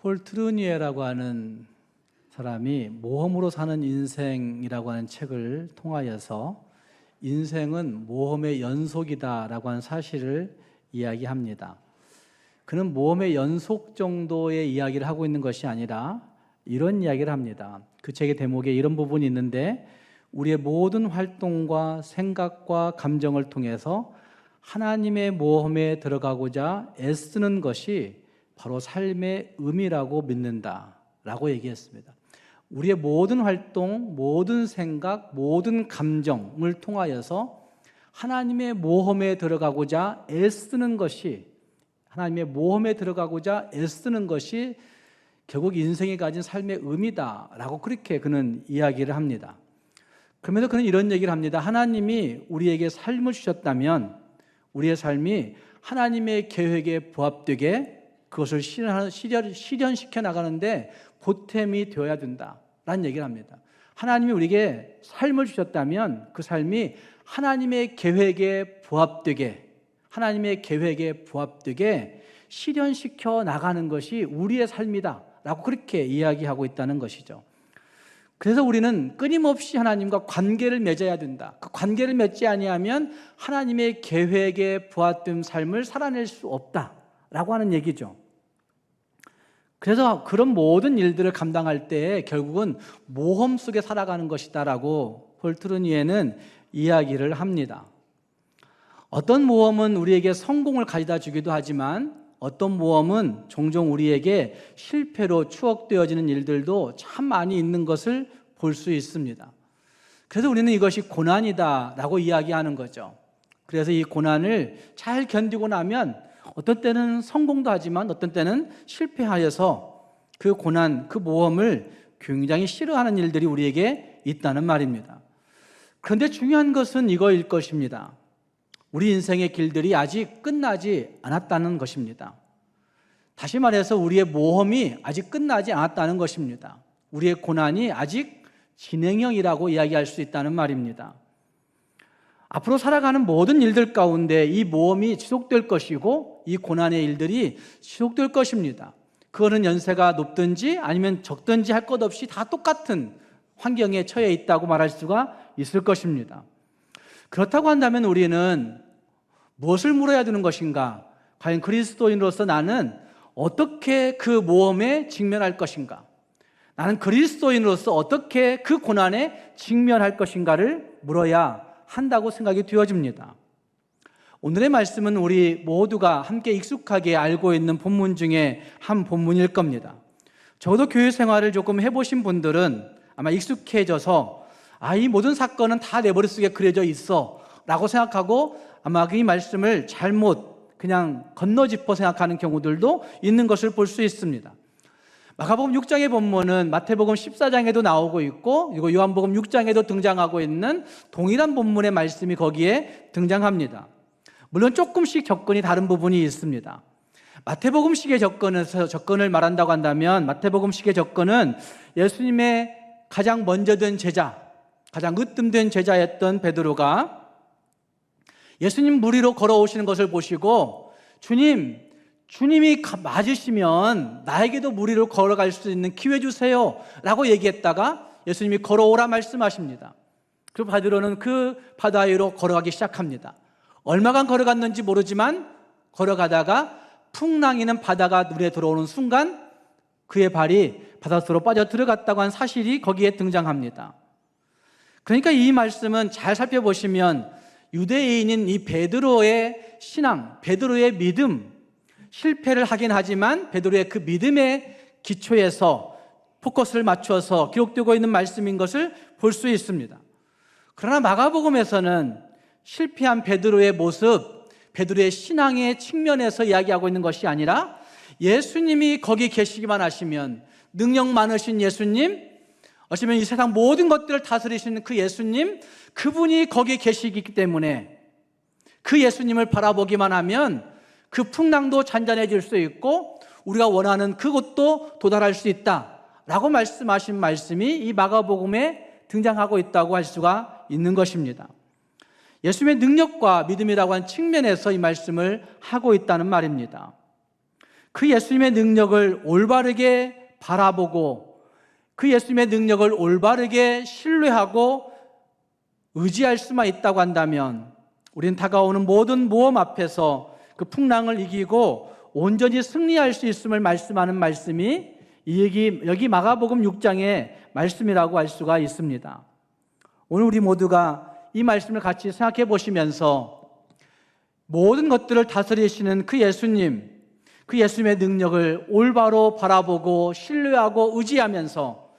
폴 트루니에라고 하는 사람이 모험으로 사는 인생이라고 하는 책을 통하여서 인생은 모험의 연속이다라고 하는 사실을 이야기합니다. 그는 모험의 연속 정도의 이야기를 하고 있는 것이 아니라 이런 이야기를 합니다. 그 책의 대목에 이런 부분이 있는데, 우리의 모든 활동과 생각과 감정을 통해서 하나님의 모험에 들어가고자 애쓰는 것이 바로 삶의 의미라고 믿는다라고 얘기했습니다. 우리의 모든 활동, 모든 생각, 모든 감정을 통하여서 하나님의 모험에 들어가고자 애쓰는 것이, 하나님의 모험에 들어가고자 애쓰는 것이 결국 인생이 가진 삶의 의미다라고 그렇게 그는 이야기를 합니다. 그러면서 그는 이런 얘기를 합니다. 하나님이 우리에게 삶을 주셨다면 우리의 삶이 하나님의 계획에 부합되게 그것을 실현시켜 나가는데 보탬이 되어야 된다라는 얘기를 합니다. 하나님이 우리에게 삶을 주셨다면 그 삶이 하나님의 계획에 부합되게, 하나님의 계획에 부합되게 실현시켜 나가는 것이 우리의 삶이다라고 그렇게 이야기하고 있다는 것이죠. 그래서 우리는 끊임없이 하나님과 관계를 맺어야 된다. 그 관계를 맺지 아니하면 하나님의 계획에 부합된 삶을 살아낼 수 없다라고 하는 얘기죠. 그래서 그런 모든 일들을 감당할 때 결국은 모험 속에 살아가는 것이다라고 폴 트루니에는 이야기를 합니다. 어떤 모험은 우리에게 성공을 가져다 주기도 하지만 어떤 모험은 종종 우리에게 실패로 추억되어지는 일들도 참 많이 있는 것을 볼 수 있습니다. 그래서 우리는 이것이 고난이다라고 이야기하는 거죠. 그래서 이 고난을 잘 견디고 나면 어떤 때는 성공도 하지만 어떤 때는 실패하여서 그 고난, 그 모험을 굉장히 싫어하는 일들이 우리에게 있다는 말입니다. 그런데 중요한 것은 이거일 것입니다. 우리 인생의 길들이 아직 끝나지 않았다는 것입니다. 다시 말해서 우리의 모험이 아직 끝나지 않았다는 것입니다. 우리의 고난이 아직 진행형이라고 이야기할 수 있다는 말입니다. 앞으로 살아가는 모든 일들 가운데 이 모험이 지속될 것이고 이 고난의 일들이 지속될 것입니다. 그거는 연세가 높든지 아니면 적든지 할 것 없이 다 똑같은 환경에 처해 있다고 말할 수가 있을 것입니다. 그렇다고 한다면 우리는 무엇을 물어야 되는 것인가? 과연 그리스도인으로서 나는 어떻게 그 모험에 직면할 것인가? 나는 그리스도인으로서 어떻게 그 고난에 직면할 것인가를 물어야 한다고 생각이 되어집니다. 오늘의 말씀은 우리 모두가 함께 익숙하게 알고 있는 본문 중에 한 본문일 겁니다. 적어도 교회 생활을 조금 해보신 분들은 아마 익숙해져서 이 모든 사건은 다 내 머릿속에 그려져 있어 라고 생각하고 아마 이 말씀을 잘못 그냥 건너짚어 생각하는 경우들도 있는 것을 볼 수 있습니다. 마가복음 6장의 본문은 마태복음 14장에도 나오고 있고 그리고 요한복음 6장에도 등장하고 있는 동일한 본문의 말씀이 거기에 등장합니다. 물론 조금씩 접근이 다른 부분이 있습니다. 마태복음식의 접근을 말한다고 한다면 마태복음식의 접근은 예수님의 가장 먼저 된 제자, 가장 으뜸된 제자였던 베드로가 예수님 물 위로 걸어오시는 것을 보시고 주님이 맞으시면 나에게도 물 위로 걸어갈 수 있는 기회 주세요 라고 얘기했다가 예수님이 걸어오라 말씀하십니다. 그 베드로는 그 바다 위로 걸어가기 시작합니다. 얼마간 걸어갔는지 모르지만 걸어가다가 풍랑이는 바다가 눈에 들어오는 순간 그의 발이 바닷속으로 빠져 들어갔다고 한 사실이 거기에 등장합니다. 그러니까 이 말씀은 잘 살펴보시면 유대인인 이 베드로의 신앙, 베드로의 믿음, 실패를 하긴 하지만 베드로의 그 믿음의 기초에서 포커스를 맞춰서 기록되고 있는 말씀인 것을 볼 수 있습니다. 그러나 마가복음에서는 실패한 베드로의 모습, 베드로의 신앙의 측면에서 이야기하고 있는 것이 아니라 예수님이 거기 계시기만 하시면 능력 많으신 예수님, 어쩌면 이 세상 모든 것들을 다스리시는 그 예수님, 그분이 거기 계시기 때문에 그 예수님을 바라보기만 하면 그 풍랑도 잔잔해질 수 있고 우리가 원하는 그곳도 도달할 수 있다라고 말씀하신 말씀이 이 마가복음에 등장하고 있다고 할 수가 있는 것입니다. 예수님의 능력과 믿음이라고 하는 측면에서 이 말씀을 하고 있다는 말입니다. 그 예수님의 능력을 올바르게 바라보고 그 예수님의 능력을 올바르게 신뢰하고 의지할 수만 있다고 한다면 우리는 다가오는 모든 모험 앞에서 그 풍랑을 이기고 온전히 승리할 수 있음을 말씀하는 말씀이 여기 마가복음 6장의 말씀이라고 할 수가 있습니다. 오늘 우리 모두가 이 말씀을 같이 생각해 보시면서 모든 것들을 다스리시는 그 예수님, 그 예수님의 능력을 올바로 바라보고 신뢰하고 의지하면서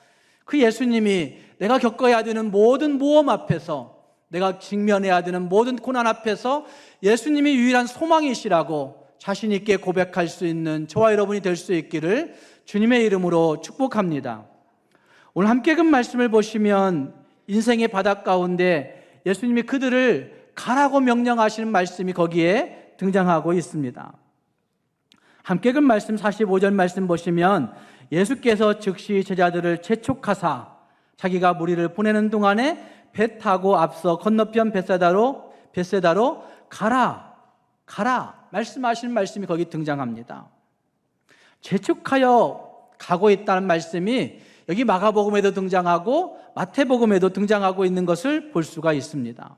그 예수님이 내가 겪어야 되는 모든 모험 앞에서, 내가 직면해야 되는 모든 고난 앞에서 예수님이 유일한 소망이시라고 자신 있게 고백할 수 있는 저와 여러분이 될 수 있기를 주님의 이름으로 축복합니다. 오늘 함께 그 말씀을 보시면 인생의 바닥 가운데 예수님이 그들을 가라고 명령하시는 말씀이 거기에 등장하고 있습니다. 함께 그 말씀 45절 말씀 보시면 예수께서 즉시 제자들을 재촉하사 자기가 무리를 보내는 동안에 배 타고 앞서 건너편 벳세다로 가라 말씀하시는 말씀이 거기 등장합니다. 재촉하여 가고 있다는 말씀이 여기 마가복음에도 등장하고 마태복음에도 등장하고 있는 것을 볼 수가 있습니다.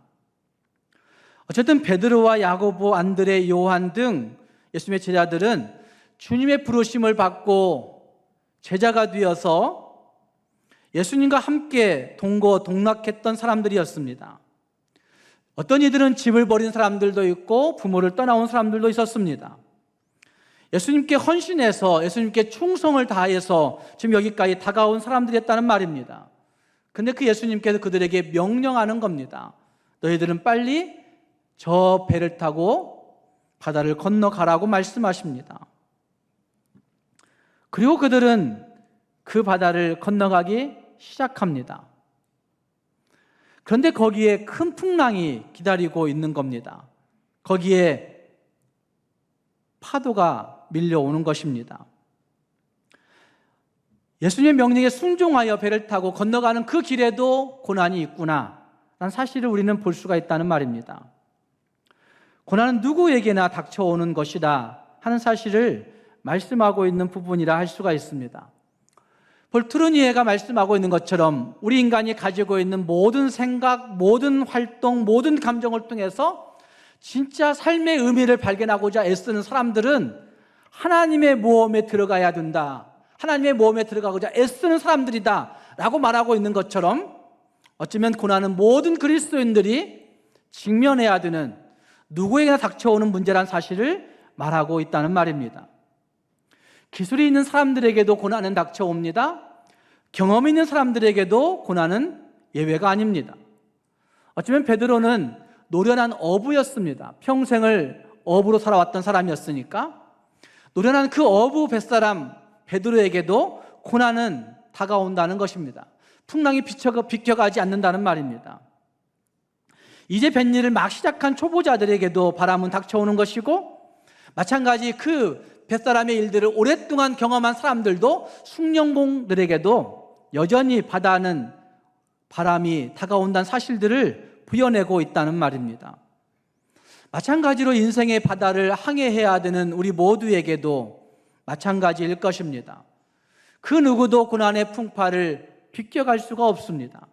어쨌든 베드로와 야고보, 안드레, 요한 등 예수님의 제자들은 주님의 부르심을 받고 제자가 되어서 예수님과 함께 동거동락했던 사람들이었습니다. 어떤 이들은 집을 버린 사람들도 있고 부모를 떠나온 사람들도 있었습니다. 예수님께 헌신해서 예수님께 충성을 다해서 지금 여기까지 다가온 사람들이었다는 말입니다. 근데 그 예수님께서 그들에게 명령하는 겁니다. 너희들은 빨리 저 배를 타고 바다를 건너가라고 말씀하십니다. 그리고 그들은 그 바다를 건너가기 시작합니다. 그런데 거기에 큰 풍랑이 기다리고 있는 겁니다. 거기에 파도가 밀려오는 것입니다. 예수님의 명령에 순종하여 배를 타고 건너가는 그 길에도 고난이 있구나 라는 사실을 우리는 볼 수가 있다는 말입니다. 고난은 누구에게나 닥쳐오는 것이다 하는 사실을 말씀하고 있는 부분이라 할 수가 있습니다. 볼트루니에가 말씀하고 있는 것처럼 우리 인간이 가지고 있는 모든 생각, 모든 활동, 모든 감정을 통해서 진짜 삶의 의미를 발견하고자 애쓰는 사람들은 하나님의 모험에 들어가야 된다, 하나님의 모험에 들어가고자 애쓰는 사람들이다 라고 말하고 있는 것처럼 어쩌면 고난은 모든 그리스도인들이 직면해야 되는, 누구에게나 닥쳐오는 문제란 사실을 말하고 있다는 말입니다. 기술이 있는 사람들에게도 고난은 닥쳐옵니다. 경험이 있는 사람들에게도 고난은 예외가 아닙니다. 어쩌면 베드로는 노련한 어부였습니다. 평생을 어부로 살아왔던 사람이었으니까 노련한 그 어부 뱃사람 베드로에게도 고난은 다가온다는 것입니다. 풍랑이 비켜가지 않는다는 말입니다. 이제 뱃일을 막 시작한 초보자들에게도 바람은 닥쳐오는 것이고, 마찬가지 그 뱃사람의 일들을 오랫동안 경험한 사람들도, 숙련공들에게도 여전히 바다는 바람이 다가온다는 사실들을 부여내고 있다는 말입니다. 마찬가지로 인생의 바다를 항해해야 되는 우리 모두에게도 마찬가지일 것입니다. 그 누구도 고난의 풍파를 비껴갈 수가 없습니다.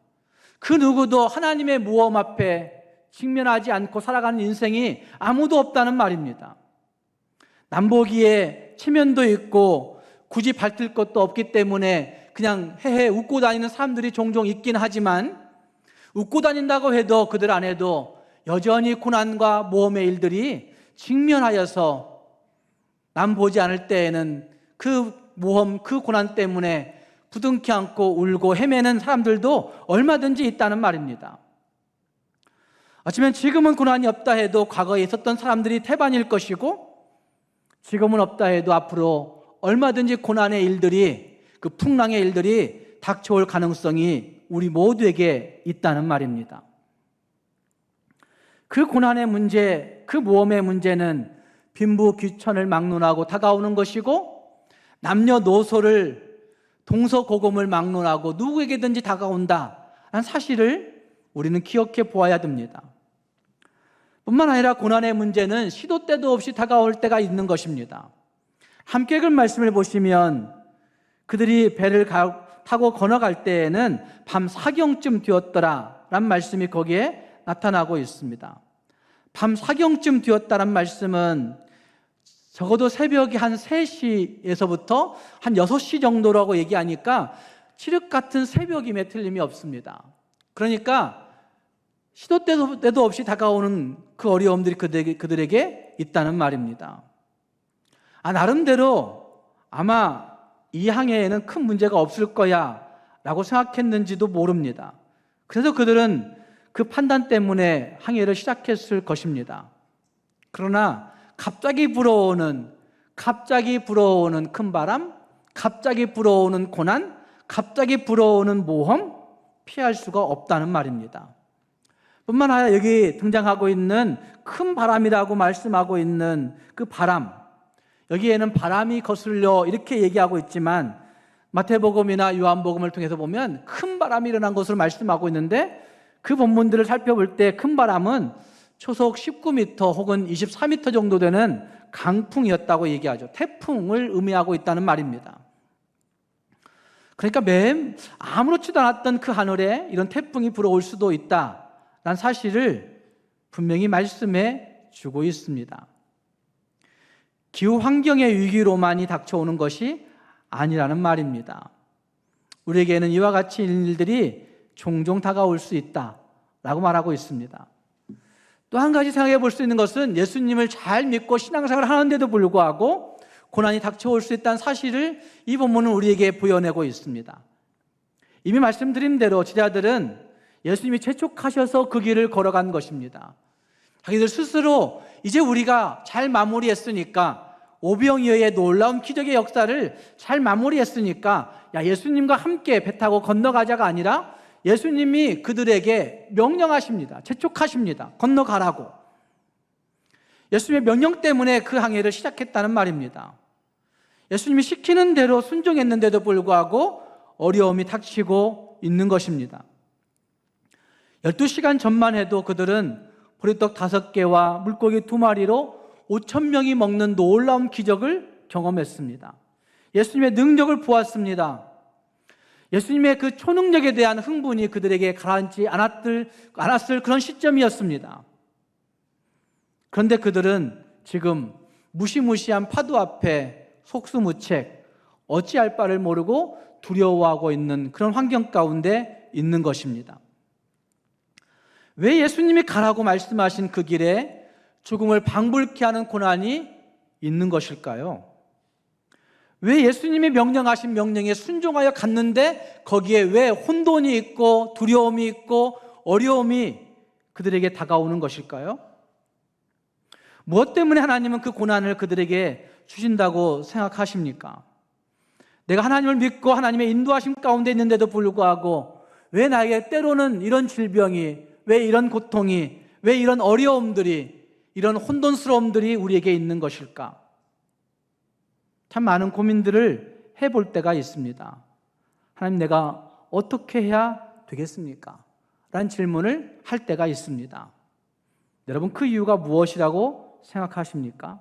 그 누구도 하나님의 모험 앞에 직면하지 않고 살아가는 인생이 아무도 없다는 말입니다. 남보기에 체면도 있고 굳이 밝힐 것도 없기 때문에 그냥 헤헤 웃고 다니는 사람들이 종종 있긴 하지만, 웃고 다닌다고 해도 그들 안에도 여전히 고난과 모험의 일들이 직면하여서 남 보지 않을 때에는 그 모험, 그 고난 때문에 부둥켜 안고 울고 헤매는 사람들도 얼마든지 있다는 말입니다. 어쩌면 지금은 고난이 없다 해도 과거에 있었던 사람들이 태반일 것이고, 지금은 없다 해도 앞으로 얼마든지 고난의 일들이, 그 풍랑의 일들이 닥쳐올 가능성이 우리 모두에게 있다는 말입니다. 그 고난의 문제, 그 모험의 문제는 빈부귀천을 막론하고 다가오는 것이고, 남녀노소를 동서고금을 막론하고 누구에게든지 다가온다라는 사실을 우리는 기억해 보아야 됩니다. 뿐만 아니라 고난의 문제는 시도 때도 없이 다가올 때가 있는 것입니다. 함께 읽은 말씀을 보시면 그들이 배를 타고 건너갈 때에는 밤 사경쯤 되었더라 라는 말씀이 거기에 나타나고 있습니다. 밤 사경쯤 되었다란 말씀은 적어도 새벽이 한 3시에서부터 한 6시 정도라고 얘기하니까 칠흑 같은 새벽임에 틀림이 없습니다. 그러니까 시도 때도 없이 다가오는 그 어려움들이 그들에게 있다는 말입니다. 나름대로 아마 이 항해에는 큰 문제가 없을 거야 라고 생각했는지도 모릅니다. 그래서 그들은 그 판단 때문에 항해를 시작했을 것입니다. 그러나 갑자기 불어오는 큰 바람, 갑자기 불어오는 고난, 갑자기 불어오는 모험, 피할 수가 없다는 말입니다. 뿐만 아니라 여기 등장하고 있는 큰 바람이라고 말씀하고 있는 그 바람, 여기에는 바람이 거슬려 이렇게 얘기하고 있지만 마태복음이나 요한복음을 통해서 보면 큰 바람이 일어난 것으로 말씀하고 있는데 그 본문들을 살펴볼 때 큰 바람은 초속 19m 혹은 24m 정도 되는 강풍이었다고 얘기하죠. 태풍을 의미하고 있다는 말입니다. 그러니까 아무렇지도 않았던 그 하늘에 이런 태풍이 불어올 수도 있다라는 사실을 분명히 말씀해 주고 있습니다. 기후 환경의 위기로만이 닥쳐오는 것이 아니라는 말입니다. 우리에게는 이와 같이 일들이 종종 다가올 수 있다라고 말하고 있습니다. 또 한 가지 생각해 볼 수 있는 것은 예수님을 잘 믿고 신앙생활을 하는데도 불구하고 고난이 닥쳐올 수 있다는 사실을 이 본문은 우리에게 보여내고 있습니다. 이미 말씀드린 대로 제자들은 예수님이 재촉하셔서 그 길을 걸어간 것입니다. 자기들 스스로 이제 우리가 잘 마무리했으니까 오병이어의 놀라운 기적의 역사를 잘 마무리했으니까 예수님과 함께 배 타고 건너가자가 아니라 예수님이 그들에게 명령하십니다. 재촉하십니다. 건너가라고. 예수님의 명령 때문에 그 항해를 시작했다는 말입니다. 예수님이 시키는 대로 순종했는데도 불구하고 어려움이 닥치고 있는 것입니다. 12시간 전만 해도 그들은 보리떡 5개와 물고기 2마리로 5,000명이 먹는 놀라운 기적을 경험했습니다. 예수님의 능력을 보았습니다. 예수님의 그 초능력에 대한 흥분이 그들에게 가라앉지 않았을 그런 시점이었습니다. 그런데 그들은 지금 무시무시한 파도 앞에 속수무책, 어찌할 바를 모르고 두려워하고 있는 그런 환경 가운데 있는 것입니다. 왜 예수님이 가라고 말씀하신 그 길에 죽음을 방불케 하는 고난이 있는 것일까요? 왜 예수님이 명령하신 명령에 순종하여 갔는데 거기에 왜 혼돈이 있고 두려움이 있고 어려움이 그들에게 다가오는 것일까요? 무엇 때문에 하나님은 그 고난을 그들에게 주신다고 생각하십니까? 내가 하나님을 믿고 하나님의 인도하심 가운데 있는데도 불구하고 왜 나에게 때로는 이런 질병이, 왜 이런 고통이, 왜 이런 어려움들이, 이런 혼돈스러움들이 우리에게 있는 것일까? 참 많은 고민들을 해볼 때가 있습니다. 하나님, 내가 어떻게 해야 되겠습니까? 라는 질문을 할 때가 있습니다. 여러분, 그 이유가 무엇이라고 생각하십니까?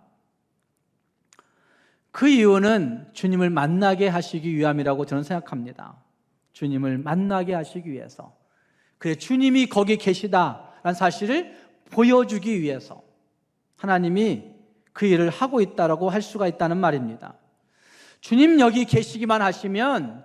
그 이유는 주님을 만나게 하시기 위함이라고 저는 생각합니다. 주님을 만나게 하시기 위해서. 그래, 주님이 거기 계시다라는 사실을 보여주기 위해서 하나님이 그 일을 하고 있다라고 할 수가 있다는 말입니다. 주님 여기 계시기만 하시면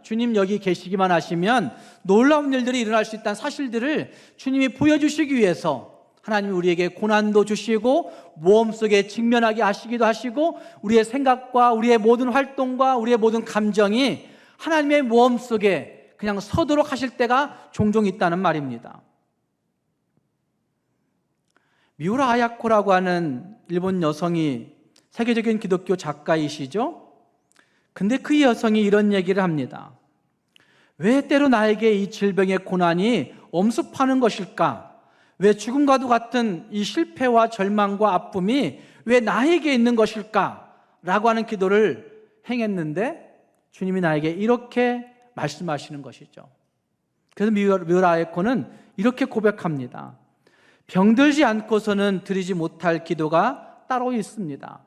놀라운 일들이 일어날 수 있다는 사실들을 주님이 보여주시기 위해서 하나님이 우리에게 고난도 주시고 모험 속에 직면하게 하시기도 하시고 우리의 생각과 우리의 모든 활동과 우리의 모든 감정이 하나님의 모험 속에 그냥 서도록 하실 때가 종종 있다는 말입니다. 미우라 아야코라고 하는 일본 여성이 세계적인 기독교 작가이시죠? 근데 그 여성이 이런 얘기를 합니다. 왜 때로 나에게 이 질병의 고난이 엄습하는 것일까? 왜 죽음과도 같은 이 실패와 절망과 아픔이 왜 나에게 있는 것일까? 라고 하는 기도를 행했는데 주님이 나에게 이렇게 말씀하시는 것이죠. 그래서 미우라 아야코는 이렇게 고백합니다. 병들지 않고서는 드리지 못할 기도가 따로 있습니다.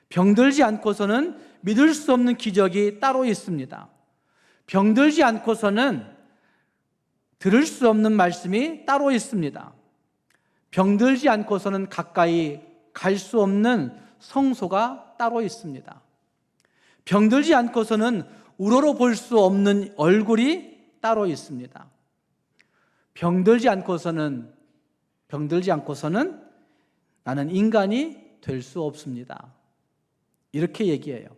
병들지 않고서는 믿을 수 없는 기적이 따로 있습니다. 병들지 않고서는 들을 수 없는 말씀이 따로 있습니다. 병들지 않고서는 가까이 갈 수 없는 성소가 따로 있습니다. 병들지 않고서는 우러러 볼 수 없는 얼굴이 따로 있습니다. 병들지 않고서는 나는 인간이 될 수 없습니다. 이렇게 얘기해요.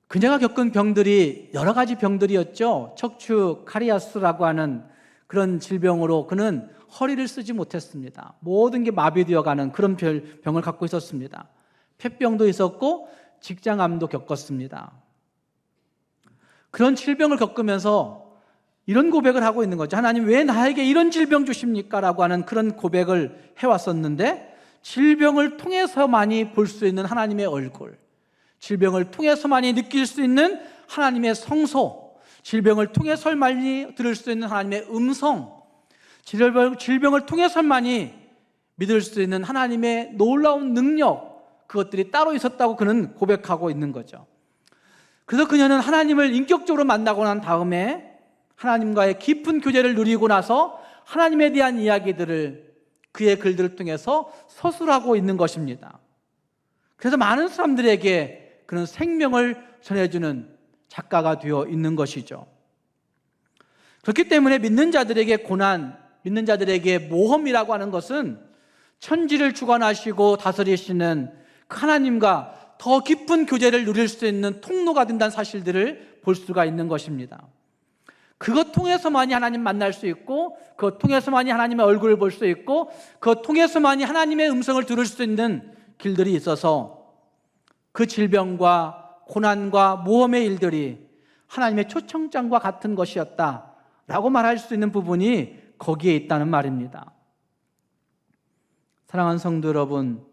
그녀가 겪은 병들이 여러 가지 병들이었죠. 척추 카리아스라고 하는 그런 질병으로 그는 허리를 쓰지 못했습니다. 모든 게 마비되어 가는 그런 병을 갖고 있었습니다. 폐병도 있었고 직장암도 겪었습니다. 그런 질병을 겪으면서 이런 고백을 하고 있는 거죠. 하나님, 왜 나에게 이런 질병 주십니까? 라고 하는 그런 고백을 해왔었는데, 질병을 통해서만이 볼 수 있는 하나님의 얼굴, 질병을 통해서만이 느낄 수 있는 하나님의 성소, 질병을 통해서만이 들을 수 있는 하나님의 음성, 질병을 통해서만이 믿을 수 있는 하나님의 놀라운 능력, 그것들이 따로 있었다고 그는 고백하고 있는 거죠. 그래서 그녀는 하나님을 인격적으로 만나고 난 다음에 하나님과의 깊은 교제를 누리고 나서 하나님에 대한 이야기들을 그의 글들을 통해서 서술하고 있는 것입니다. 그래서 많은 사람들에게 그런 생명을 전해주는 작가가 되어 있는 것이죠. 그렇기 때문에 믿는 자들에게 고난, 믿는 자들에게 모험이라고 하는 것은 천지를 주관하시고 다스리시는 그 하나님과 더 깊은 교제를 누릴 수 있는 통로가 된다는 사실들을 볼 수가 있는 것입니다. 그것 통해서만이 하나님 만날 수 있고, 그것 통해서만이 하나님의 얼굴을 볼 수 있고, 그것 통해서만이 하나님의 음성을 들을 수 있는 길들이 있어서 그 질병과 고난과 모험의 일들이 하나님의 초청장과 같은 것이었다라고 말할 수 있는 부분이 거기에 있다는 말입니다. 사랑하는 성도 여러분,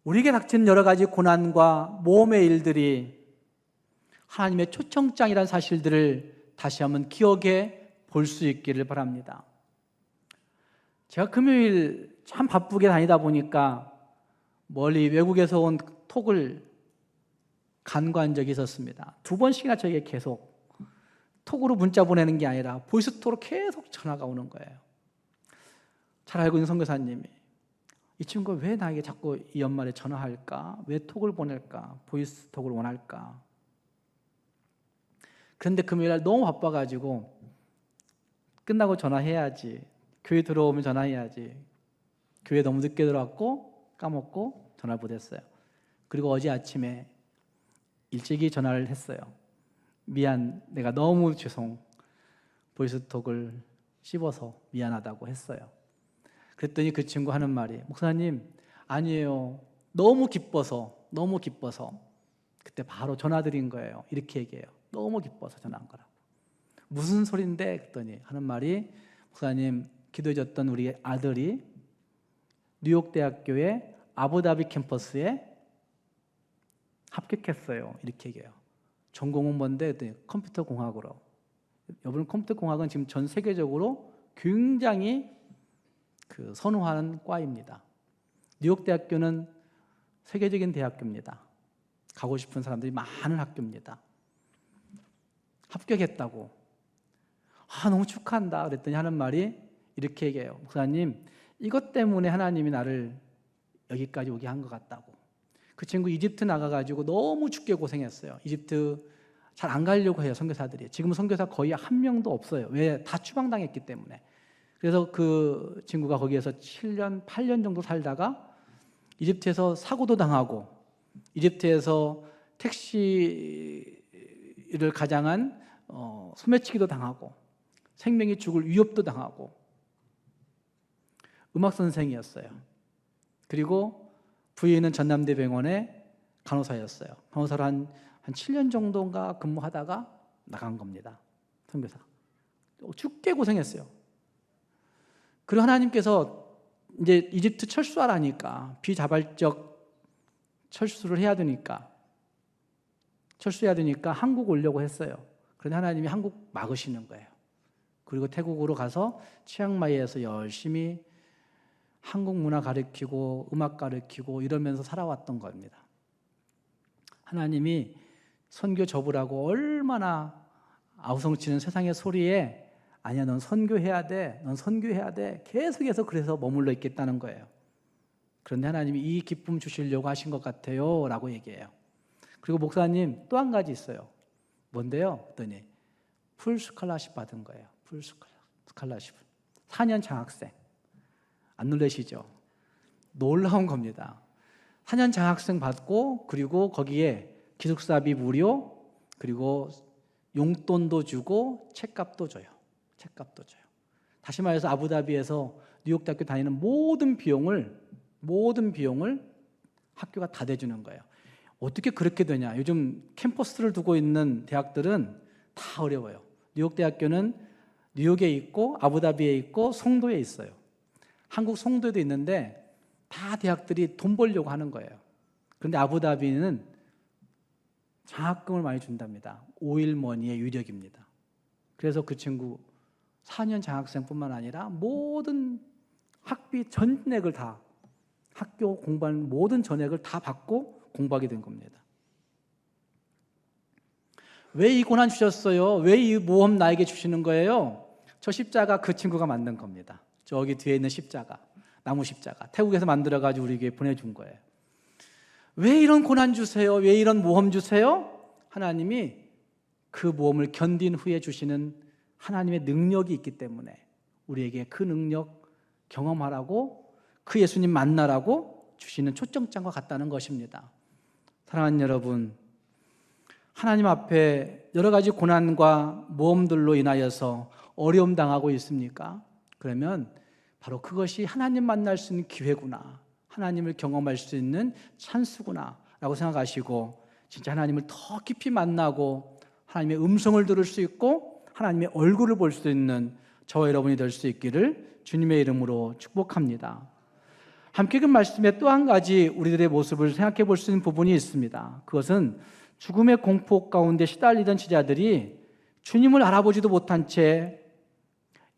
우리에게 닥치는 여러 가지 고난과 모험의 일들이 하나님의 초청장이라는 사실들을 다시 한번 기억해 볼 수 있기를 바랍니다. 제가 금요일 참 바쁘게 다니다 보니까 멀리 외국에서 온 톡을 간과한 적이 있었습니다. 2번씩이나 저에게 계속 톡으로 문자 보내는 게 아니라 보이스톡으로 계속 전화가 오는 거예요. 잘 알고 있는 선교사님이, 이 친구가 왜 나에게 자꾸 이 연말에 전화할까? 왜 톡을 보낼까? 보이스톡을 원할까? 그런데 금요일날 너무 바빠가지고 끝나고 전화해야지, 교회 들어오면 전화해야지, 교회 너무 늦게 들어왔고 까먹고 전화를 못했어요. 그리고 어제 아침에 일찍이 전화를 했어요. 미안, 내가 너무 죄송, 보이스톡을 씹어서 미안하다고 했어요. 그랬더니 그 친구 하는 말이, 목사님, 아니에요, 너무 기뻐서 그때 바로 전화드린 거예요. 이렇게 얘기해요. 너무 기뻐서 전화한 거라고. 무슨 소린데? 그랬더니 하는 말이, 목사님, 기도해줬던 우리 아들이 뉴욕 대학교의 아부다비 캠퍼스에 합격했어요. 이렇게 얘기해요. 전공은 뭔데? 그랬더니 컴퓨터 공학으로. 여러분, 컴퓨터 공학은 지금 전 세계적으로 굉장히 선호하는 과입니다. 뉴욕 대학교는 세계적인 대학교입니다. 가고 싶은 사람들이 많은 학교입니다. 합격했다고. 너무 축하한다. 그랬더니 하는 말이 이렇게 얘기해요. 목사님, 이것 때문에 하나님이 나를 여기까지 오게 한 것 같다고. 그 친구 이집트 나가가지고 너무 죽게 고생했어요. 이집트 잘 안 가려고 해요, 선교사들이. 지금 선교사 거의 한 명도 없어요. 왜? 다 추방당했기 때문에. 그래서 그 친구가 거기에서 7년, 8년 정도 살다가 이집트에서 사고도 당하고, 이집트에서 택시를 가장한 소매치기도 당하고, 생명이 죽을 위협도 당하고, 음악 선생이었어요. 그리고 부인은 전남대병원의 간호사였어요. 간호사로 한 7년 정도인가 근무하다가 나간 겁니다. 선교사. 죽게 고생했어요. 그리고 하나님께서 이제 이집트 철수하라니까, 비자발적 철수를 해야 되니까, 철수해야 되니까 한국 오려고 했어요. 그런데 하나님이 한국 막으시는 거예요. 그리고 태국으로 가서 치앙마이에서 열심히 한국 문화 가르치고 음악 가르치고 이러면서 살아왔던 겁니다. 하나님이 선교 접으라고 얼마나 아우성치는 세상의 소리에 아니야, 넌 선교해야 돼, 넌 선교해야 돼, 계속해서 그래서 머물러 있겠다는 거예요. 그런데 하나님이 이 기쁨 주시려고 하신 것 같아요 라고 얘기해요. 그리고 목사님 또 한 가지 있어요. 뭔데요? 그랬더니 풀 스칼라십 받은 거예요. 풀 스칼라십 4년 장학생. 안 놀라시죠? 놀라운 겁니다. 4년 장학생 받고 그리고 거기에 기숙사비 무료, 그리고 용돈도 주고 책값도 줘요. 책값도 줘요. 다시 말해서 아부다비에서 뉴욕 대학교 다니는 모든 비용을 학교가 다 대주는 거예요. 어떻게 그렇게 되냐? 요즘 캠퍼스를 두고 있는 대학들은 다 어려워요. 뉴욕 대학교는 뉴욕에 있고 아부다비에 있고 송도에 있어요. 한국 송도에도 있는데 다 대학들이 돈 벌려고 하는 거예요. 그런데 아부다비는 장학금을 많이 준답니다. 오일머니의 유력입니다. 그래서 그 친구 4년 장학생뿐만 아니라 모든 학비 전액을 다, 학교 공부하는 모든 전액을 다 받고 공부하게 된 겁니다. 왜 이 고난 주셨어요? 왜 이 모험 나에게 주시는 거예요? 저 십자가 그 친구가 만든 겁니다. 저기 뒤에 있는 십자가, 나무 십자가, 태국에서 만들어가지고 우리에게 보내준 거예요. 왜 이런 고난 주세요? 왜 이런 모험 주세요? 하나님이 그 모험을 견딘 후에 주시는 하나님의 능력이 있기 때문에 우리에게 그 능력 경험하라고, 그 예수님 만나라고 주시는 초청장과 같다는 것입니다. 사랑하는 여러분, 하나님 앞에 여러 가지 고난과 모험들로 인하여서 어려움 당하고 있습니까? 그러면 바로 그것이 하나님 만날 수 있는 기회구나, 하나님을 경험할 수 있는 찬스구나 라고 생각하시고 진짜 하나님을 더 깊이 만나고 하나님의 음성을 들을 수 있고 하나님의 얼굴을 볼 수 있는 저와 여러분이 될 수 있기를 주님의 이름으로 축복합니다. 함께 그 말씀에 또 한 가지 우리들의 모습을 생각해 볼 수 있는 부분이 있습니다. 그것은 죽음의 공포 가운데 시달리던 지자들이 주님을 알아보지도 못한 채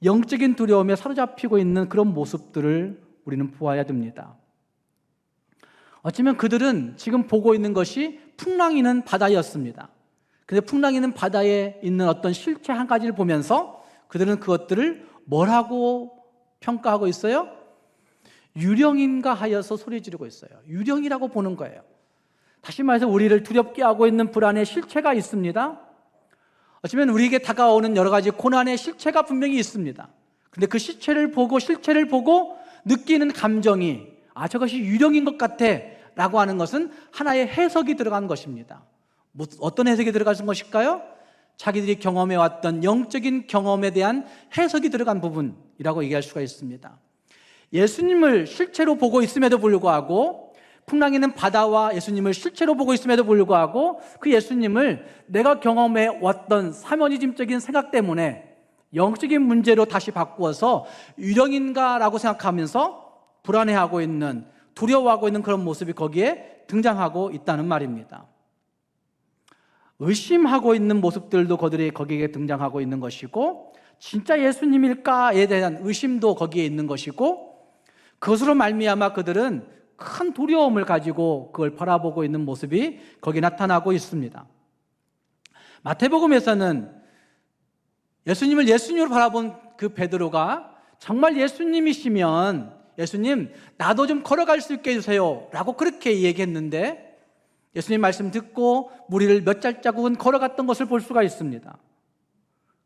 영적인 두려움에 사로잡히고 있는 그런 모습들을 우리는 보아야 됩니다. 어쩌면 그들은 지금 보고 있는 것이 풍랑이는 바다였습니다. 그런데 풍랑이는 바다에 있는 어떤 실체 한 가지를 보면서 그들은 그것들을 뭐라고 평가하고 있어요? 유령인가 하여서 소리 지르고 있어요. 유령이라고 보는 거예요. 다시 말해서 우리를 두렵게 하고 있는 불안의 실체가 있습니다. 어쩌면 우리에게 다가오는 여러 가지 고난의 실체가 분명히 있습니다. 그런데 그 실체를 보고 느끼는 감정이 저것이 유령인 것 같아 라고 하는 것은 하나의 해석이 들어간 것입니다. 어떤 해석이 들어간 것일까요? 자기들이 경험해왔던 영적인 경험에 대한 해석이 들어간 부분이라고 얘기할 수가 있습니다. 예수님을 실체로 보고 있음에도 불구하고, 풍랑이는 바다와 예수님을 실체로 보고 있음에도 불구하고 그 예수님을 내가 경험해왔던 사면이즘적인 생각 때문에 영적인 문제로 다시 바꾸어서 유령인가라고 생각하면서 불안해하고 있는, 두려워하고 있는 그런 모습이 거기에 등장하고 있다는 말입니다. 의심하고 있는 모습들도 거기에 등장하고 있는 것이고, 진짜 예수님일까에 대한 의심도 거기에 있는 것이고, 그것으로 말미암아 그들은 큰 두려움을 가지고 그걸 바라보고 있는 모습이 거기에 나타나고 있습니다. 마태복음에서는 예수님을 예수님으로 바라본 그 베드로가 정말 예수님이시면 예수님 나도 좀 걸어갈 수 있게 해주세요 라고 그렇게 얘기했는데, 예수님 말씀 듣고 무리를 몇 발자국은 걸어갔던 것을 볼 수가 있습니다.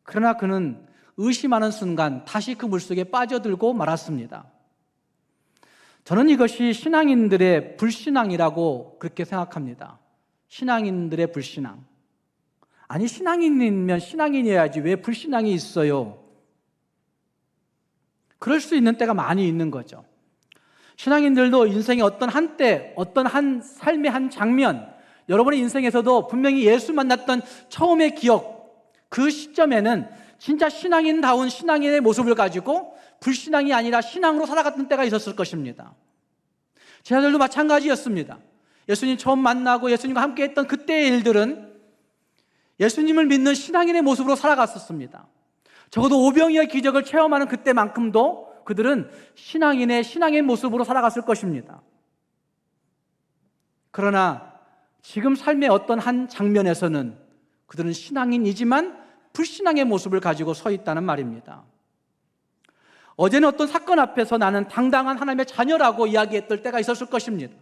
그러나 그는 의심하는 순간 다시 그 물속에 빠져들고 말았습니다. 저는 이것이 신앙인들의 불신앙이라고 그렇게 생각합니다. 신앙인들의 불신앙. 아니, 신앙인이면 신앙인이어야지 왜 불신앙이 있어요? 그럴 수 있는 때가 많이 있는 거죠. 신앙인들도 인생의 어떤 한때, 어떤 한 삶의 한 장면, 여러분의 인생에서도 분명히 예수 만났던 처음의 기억, 그 시점에는 진짜 신앙인다운 신앙인의 모습을 가지고 불신앙이 아니라 신앙으로 살아갔던 때가 있었을 것입니다. 제 아들도 마찬가지였습니다. 예수님 처음 만나고 예수님과 함께 했던 그때의 일들은 예수님을 믿는 신앙인의 모습으로 살아갔었습니다. 적어도 오병이어 기적을 체험하는 그때만큼도 그들은 신앙의 모습으로 살아갔을 것입니다. 그러나 지금 삶의 어떤 한 장면에서는 그들은 신앙인이지만 불신앙의 모습을 가지고 서 있다는 말입니다. 어제는 어떤 사건 앞에서 나는 당당한 하나님의 자녀라고 이야기했던 때가 있었을 것입니다.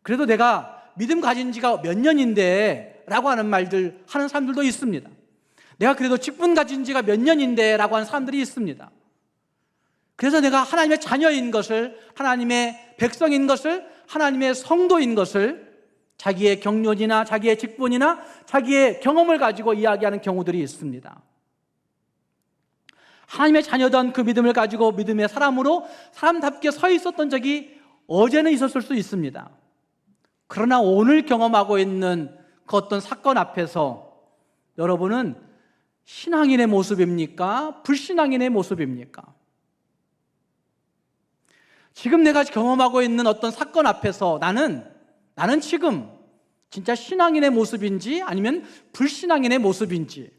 그래도 내가 믿음 가진 지가 몇 년인데 라고 하는 말들 하는 사람들도 있습니다. 내가 그래도 직분 가진 지가 몇 년인데 라고 하는 사람들이 있습니다. 그래서 내가 하나님의 자녀인 것을, 하나님의 백성인 것을, 하나님의 성도인 것을 자기의 경륜이나 자기의 직분이나 자기의 경험을 가지고 이야기하는 경우들이 있습니다. 하나님의 자녀던 그 믿음을 가지고 믿음의 사람으로 사람답게 서 있었던 적이 어제는 있었을 수 있습니다. 그러나 오늘 경험하고 있는 그 어떤 사건 앞에서 여러분은 신앙인의 모습입니까? 불신앙인의 모습입니까? 지금 내가 경험하고 있는 어떤 사건 앞에서 나는 지금 진짜 신앙인의 모습인지 아니면 불신앙인의 모습인지.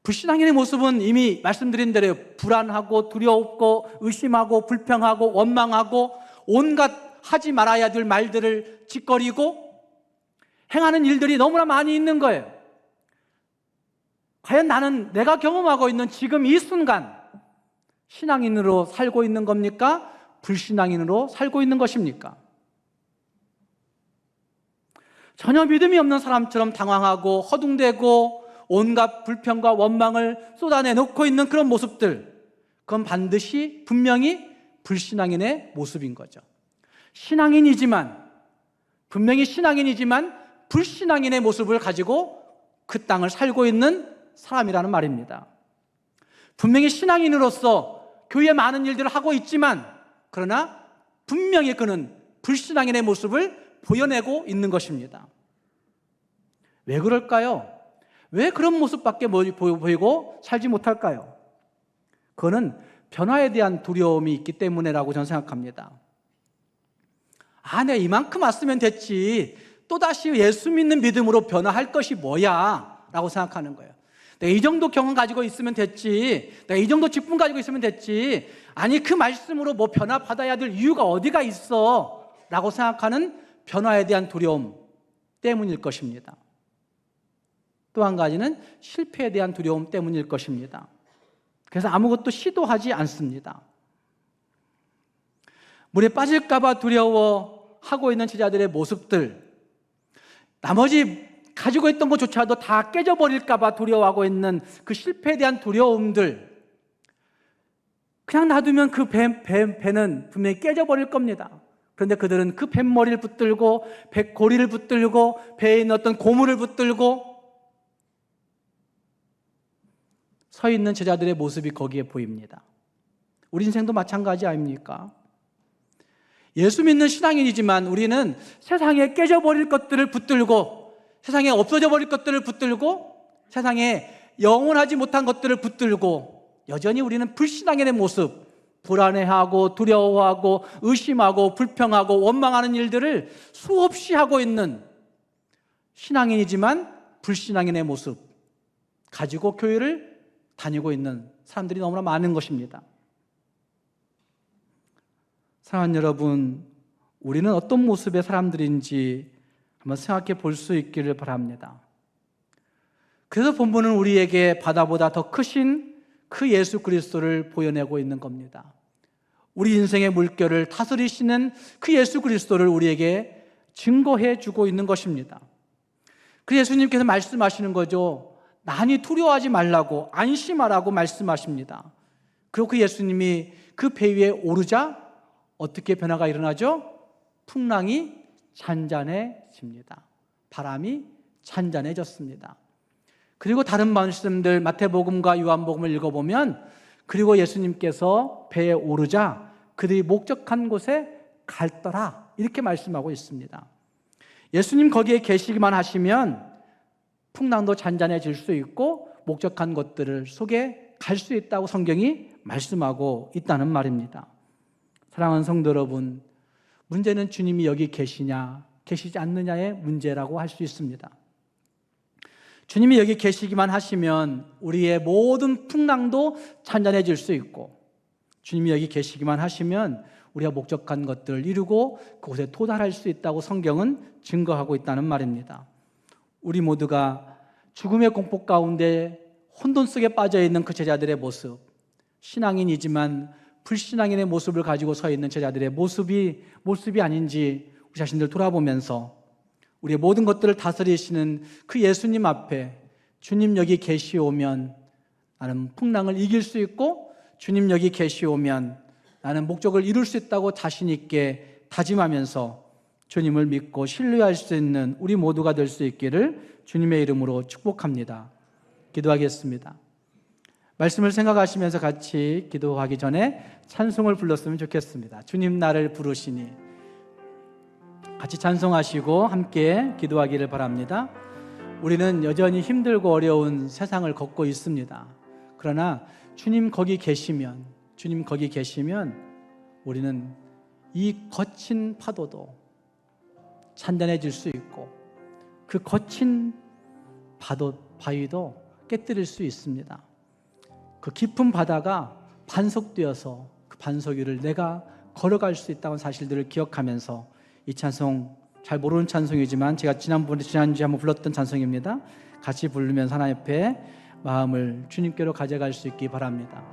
불신앙인의 모습은 이미 말씀드린 대로 불안하고 두려웠고 의심하고 불평하고 원망하고 온갖 하지 말아야 될 말들을 짓거리고 행하는 일들이 너무나 많이 있는 거예요. 과연 나는 내가 경험하고 있는 지금 이 순간 신앙인으로 살고 있는 겁니까? 불신앙인으로 살고 있는 것입니까? 전혀 믿음이 없는 사람처럼 당황하고 허둥대고 온갖 불평과 원망을 쏟아내놓고 있는 그런 모습들, 그건 반드시 분명히 불신앙인의 모습인 거죠. 분명히 신앙인이지만 불신앙인의 모습을 가지고 그 땅을 살고 있는 사람이라는 말입니다. 분명히 신앙인으로서 교회에 많은 일들을 하고 있지만 그러나 분명히 그는 불신앙인의 모습을 보여내고 있는 것입니다. 왜 그럴까요? 왜 그런 모습밖에 보이고 살지 못할까요? 그거는 변화에 대한 두려움이 있기 때문이라고 저는 생각합니다. 내가 이만큼 왔으면 됐지 또다시 예수 믿는 믿음으로 변화할 것이 뭐야? 라고 생각하는 거예요. 내가 이 정도 경험 가지고 있으면 됐지, 내가 이 정도 직분 가지고 있으면 됐지, 아니 그 말씀으로 뭐 변화 받아야 될 이유가 어디가 있어? 라고 생각하는 변화에 대한 두려움 때문일 것입니다. 또 한 가지는 실패에 대한 두려움 때문일 것입니다. 그래서 아무것도 시도하지 않습니다. 물에 빠질까 봐 두려워하고 있는 제자들의 모습들, 나머지 가지고 있던 것조차도 다 깨져버릴까 봐 두려워하고 있는 그 실패에 대한 두려움들, 그냥 놔두면 그 배는 분명히 깨져버릴 겁니다. 그런데 그들은 그 뱃머리를 붙들고 배고리를 붙들고 배에 있는 어떤 고무를 붙들고 서 있는 제자들의 모습이 거기에 보입니다. 우리 인생도 마찬가지 아닙니까? 예수 믿는 신앙인이지만 우리는 세상에 깨져버릴 것들을 붙들고 세상에 없어져 버릴 것들을 붙들고 세상에 영원하지 못한 것들을 붙들고 여전히 우리는 불신앙인의 모습, 불안해하고 두려워하고 의심하고 불평하고 원망하는 일들을 수없이 하고 있는 신앙인이지만 불신앙인의 모습 가지고 교회를 다니고 있는 사람들이 너무나 많은 것입니다. 사랑하는 여러분, 우리는 어떤 모습의 사람들인지 한번 생각해 볼 수 있기를 바랍니다. 그래서 본문은 우리에게 바다보다 더 크신 그 예수 그리스도를 보여내고 있는 겁니다. 우리 인생의 물결을 다스리시는 그 예수 그리스도를 우리에게 증거해 주고 있는 것입니다. 그 예수님께서 말씀하시는 거죠. 난이 두려워하지 말라고, 안심하라고 말씀하십니다. 그리고 그 예수님이 그 배 위에 오르자 어떻게 변화가 일어나죠? 풍랑이 잔잔해집니다. 바람이 잔잔해졌습니다. 그리고 다른 말씀들 마태복음과 요한복음을 읽어보면 그리고 예수님께서 배에 오르자 그들이 목적한 곳에 갈더라 이렇게 말씀하고 있습니다. 예수님 거기에 계시기만 하시면 풍랑도 잔잔해질 수 있고 목적한 것들을 속에 갈 수 있다고 성경이 말씀하고 있다는 말입니다. 사랑하는 성도 여러분, 문제는 주님이 여기 계시냐 계시지 않느냐의 문제라고 할 수 있습니다. 주님이 여기 계시기만 하시면 우리의 모든 풍랑도 잔잔해질 수 있고 주님이 여기 계시기만 하시면 우리가 목적한 것들을 이루고 그곳에 도달할 수 있다고 성경은 증거하고 있다는 말입니다. 우리 모두가 죽음의 공포 가운데 혼돈 속에 빠져있는 그 제자들의 모습, 신앙인이지만 불신앙인의 모습을 가지고 서 있는 제자들의 모습이 아닌지 우리 자신들 돌아보면서 우리의 모든 것들을 다스리시는 그 예수님 앞에 주님 여기 계시오면 나는 풍랑을 이길 수 있고 주님 여기 계시오면 나는 목적을 이룰 수 있다고 자신 있게 다짐하면서 주님을 믿고 신뢰할 수 있는 우리 모두가 될 수 있기를 주님의 이름으로 축복합니다. 기도하겠습니다. 말씀을 생각하시면서 같이 기도하기 전에 찬송을 불렀으면 좋겠습니다. 주님 나를 부르시니, 같이 찬송하시고 함께 기도하기를 바랍니다. 우리는 여전히 힘들고 어려운 세상을 걷고 있습니다. 그러나 주님 거기 계시면 우리는 이 거친 파도도 찬단해질 수 있고 그 거친 바위도 깨뜨릴 수 있습니다. 그 깊은 바다가 반석되어서 그 반석 위를 내가 걸어갈 수 있다는 사실들을 기억하면서 이 찬송, 잘 모르는 찬송이지만 제가 지난주에 한번 불렀던 찬송입니다. 같이 부르면서 하나님 앞에 마음을 주님께로 가져갈 수 있기 바랍니다.